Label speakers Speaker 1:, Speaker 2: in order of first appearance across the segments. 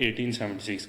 Speaker 1: 1876।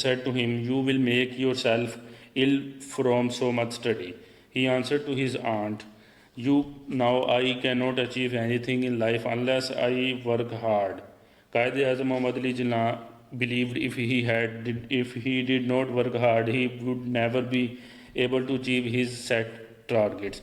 Speaker 1: said to him, you will make yourself ill from so much study. He answered to his aunt, you now I cannot achieve anything in life unless I work hard. Qaid-e-Azam Muhammad Ali Jinnah believed if he did not work hard, he would never be able to achieve his set targets.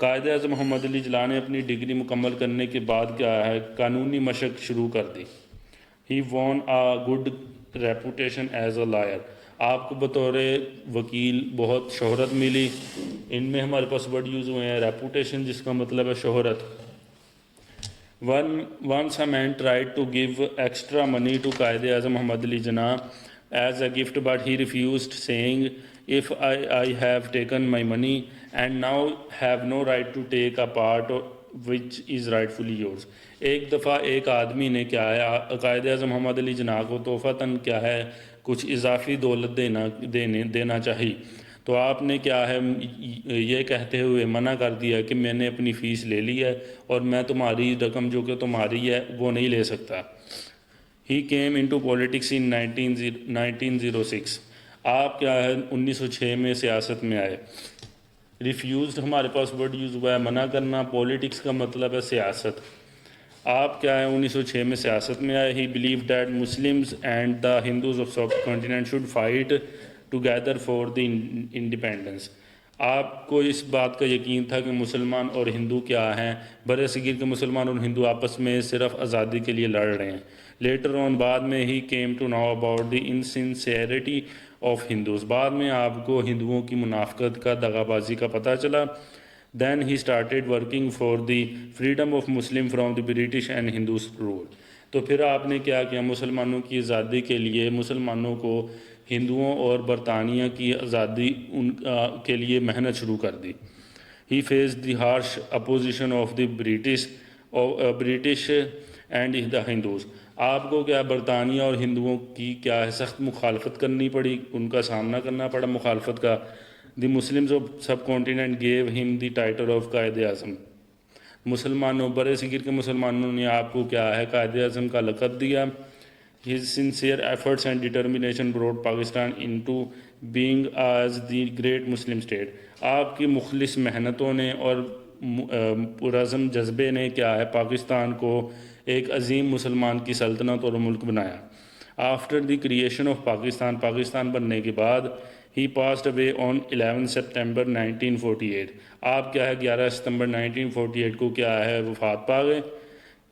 Speaker 1: قائد اعظم محمد علی جناح نے اپنی degree مکمل کرنے کے بعد کیا ہے قانونی مشق شروع کر دی. He won a good reputation as a lawyer. آپ کو بطور وکیل بہت شہرت ملی. ان میں ہمارے پاس ورڈ یوز ہوئے ہیں ریپوٹیشن جس کا مطلب ہے شہرت. once a man tried to give extra money to Quaid Azam Muhammad Ali Jinnah as a gift but he refused, saying if I have taken my money and now have no right to take a part which is rightfully yours. ایک دفعہ ایک آدمی نے کیا ہے قائد اعظم محمد علی جناح کو تحفتاً کیا ہے کچھ اضافی دولت دینا چاہیے تو آپ نے کیا ہے یہ کہتے ہوئے منع کر دیا کہ میں نے اپنی فیس لے لی ہے اور میں تمہاری رقم جو کہ تمہاری ہے وہ نہیں لے سکتا. ہی کیم انٹو پولیٹکس ان 1906. آپ کیا ہے 1906 میں سیاست میں آئے. ریفیوزڈ ہمارے پاس ورڈ یوز ہوا ہے منع کرنا. پولیٹکس کا مطلب ہے سیاست. آپ کیا ہے 1906 میں سیاست میں آئے. He believe that Muslims and the Hindus of sub continent should fight together for the independence. آپ کو اس بات کا یقین تھا کہ مسلمان اور ہندو کیا ہیں برِ صغیر کے مسلمان اور ہندو آپس میں صرف آزادی کے لیے لڑ رہے ہیں. لیٹر آن بعد میں he came to know about the insincerity of Hindus. بعد میں آپ کو ہندوؤں کی منافقت کا دغا بازی کا پتہ چلا. Then he started working for the freedom of Muslim from the British and Hindus rule. تو پھر آپ نے کیا کیا مسلمانوں کی آزادی کے لیے مسلمانوں کو ہندوؤں اور برطانیہ کی آزادی کے لیے محنت شروع کر دی. He face the harsh opposition of the British and the Hindus. آپ کو کیا برطانیہ اور ہندوؤں کی کیا ہے سخت مخالفت کرنی پڑی ان کا سامنا کرنا پڑا مخالفت کا. The Muslims of subcontinent gave him the title of Quaid اعظم. مسلمانوں برِ صغیر کے مسلمانوں نے آپ کو کیا ہے قائد اعظم کا لقب دیا. His sincere efforts and determination brought Pakistan into being as the great Muslim state. آپ کی مخلص محنتوں نے اور پرعزم جذبے نے کیا ہے پاکستان کو ایک عظیم مسلمان کی سلطنت اور ملک بنایا. After the creation of Pakistan Pakistan بننے کے بعد ہی پاسڈ اوے آن 11 سپٹمبر 1948. آپ کیا ہے 11 ستمبر 1948 کو کیا ہے وفات پا گئے.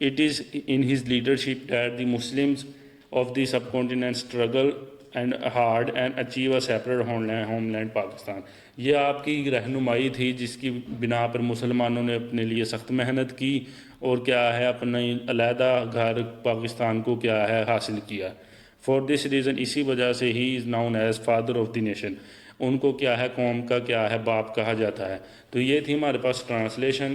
Speaker 1: It is in his leadership that the Muslims of the subcontinent struggle and hard and achieve a separate homeland Pakistan. یہ آپ کی رہنمائی تھی جس کی بنا پر مسلمانوں نے اپنے لیے سخت محنت کی اور کیا ہے اپنا علیحدہ گھر پاکستان کو کیا ہے حاصل کیا. فار دس ریزن اسی وجہ سے he is known as father of the nation. ان کو کیا ہے قوم کا کیا ہے باپ کہا جاتا ہے. تو یہ تھی ہمارے پاس ٹرانسلیشن.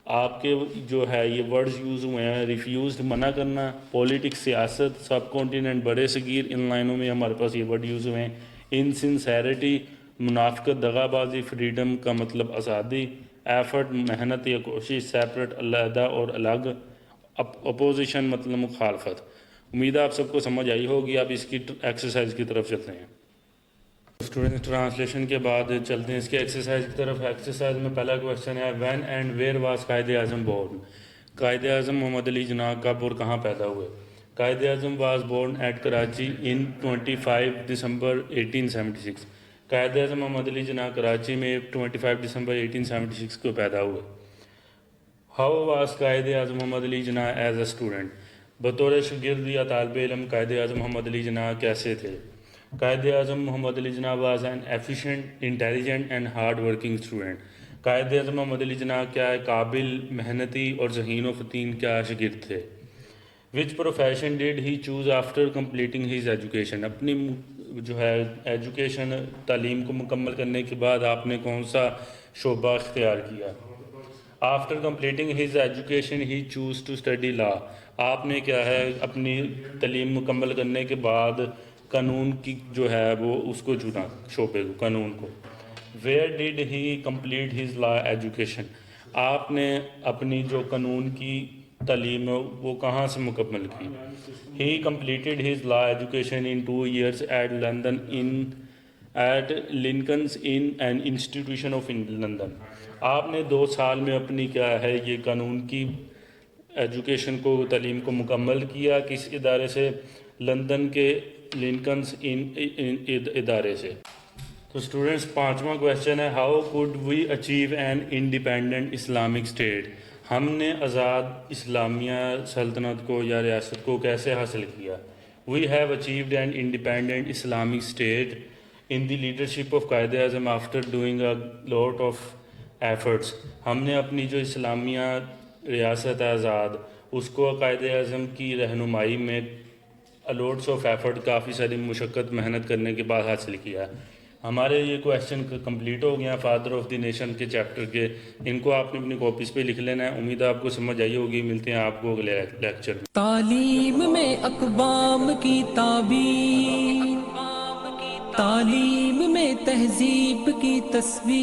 Speaker 1: آپ کے جو ہے یہ ورڈز یوز ہوئے ہیں ریفیوزڈ منع کرنا, پولیٹکس سیاست, سب کانٹیننٹ برِ صغیر, ان لائنوں میں ہمارے پاس یہ ورڈ یوز ہوئے ہیں. انسنسیئرٹی منافقت دغا بازی, فریڈم کا مطلب آزادی, ایفرٹ محنت یا کوشش, سیپریٹ علیحدہ اور الگ, اپوزیشن مطلب مخالفت. امید ہے آپ سب کو سمجھ آئی ہوگی. آپ اس کی ایکسرسائز کی طرف چلتے ہیں. اسٹوڈنٹس ٹرانسلیشن کے بعد چلتے ہیں اس کے ایکسرسائز کی طرف. ایکسرسائز میں پہلا کویشچن ہے when and where was Quaid Azam born. قائد اعظم محمد علی جناح کب اور کہاں پیدا ہوئے. Quaid Azam was born at Karachi ان 25 دسمبر 1876. قائد اعظم محمد علی جناح کراچی میں 25 دسمبر 1876 کو پیدا ہوئے. How was Quaid Azam Muhammad Ali Jinnah as a student. بطور شاگرد یا طالب علم قائد اعظم محمد علی جناح کیسے تھے. Quaid Azam Muhammad Ali Jinnah was an efficient, intelligent and hard working student. Quaid Azam Muhammad Ali جناح کیا ہے قابل, محنتی اور ذہین و فطین کیا شاگرد تھے. Which profession did he choose after completing his education. اپنی جو ہے ایجوکیشن تعلیم کو مکمل کرنے کے بعد آپ نے کون سا شعبہ اختیار کیا. After completing his education he choose to study law. آپ نے کیا ہے اپنی تعلیم مکمل کرنے کے بعد قانون کی جو ہے وہ اس کو چنا, شعبے کو, قانون کو. Where did he complete his law education. آپ نے اپنی جو قانون کی تعلیم وہ کہاں سے مکمل کی. He completed his law education in 2 years at London at Lincoln's Inn an institution of London. آپ نے 2 سال میں اپنی کیا ہے یہ قانون کی ایجوکیشن کو تعلیم کو مکمل کیا. کس ادارے سے. لندن کے لنکنز ان ادارے سے. تو اسٹوڈنٹس پانچواں کویشچن ہے how could we achieve an independent Islamic state. ہم نے آزاد اسلامیہ سلطنت کو یا ریاست کو کیسے حاصل کیا؟ We have achieved an independent Islamic state in the leadership of Quaid Azam after doing a lot of efforts. ہم نے اپنی جو اسلامیہ ریاست ہے آزاد اس کو قائد اعظم کی رہنمائی میں لوٹس آف ایفرٹ کافی ساری مشقت محنت کرنے کے بعد حاصل کیا ہے. ہمارے یہ کویشچن کمپلیٹ ہو گیا فادر آف دی نیشن کے چیپٹر کے. ان کو آپ نے اپنی کاپیز پہ لکھ لینا ہے. امید ہے آپ کو سمجھ آئی ہوگی. ملتے ہیں آپ کو اگلے لیکچر میں.
Speaker 2: تعلیم میں اقوام کی تعبیر، تعلیم میں تہذیب کی تصویر.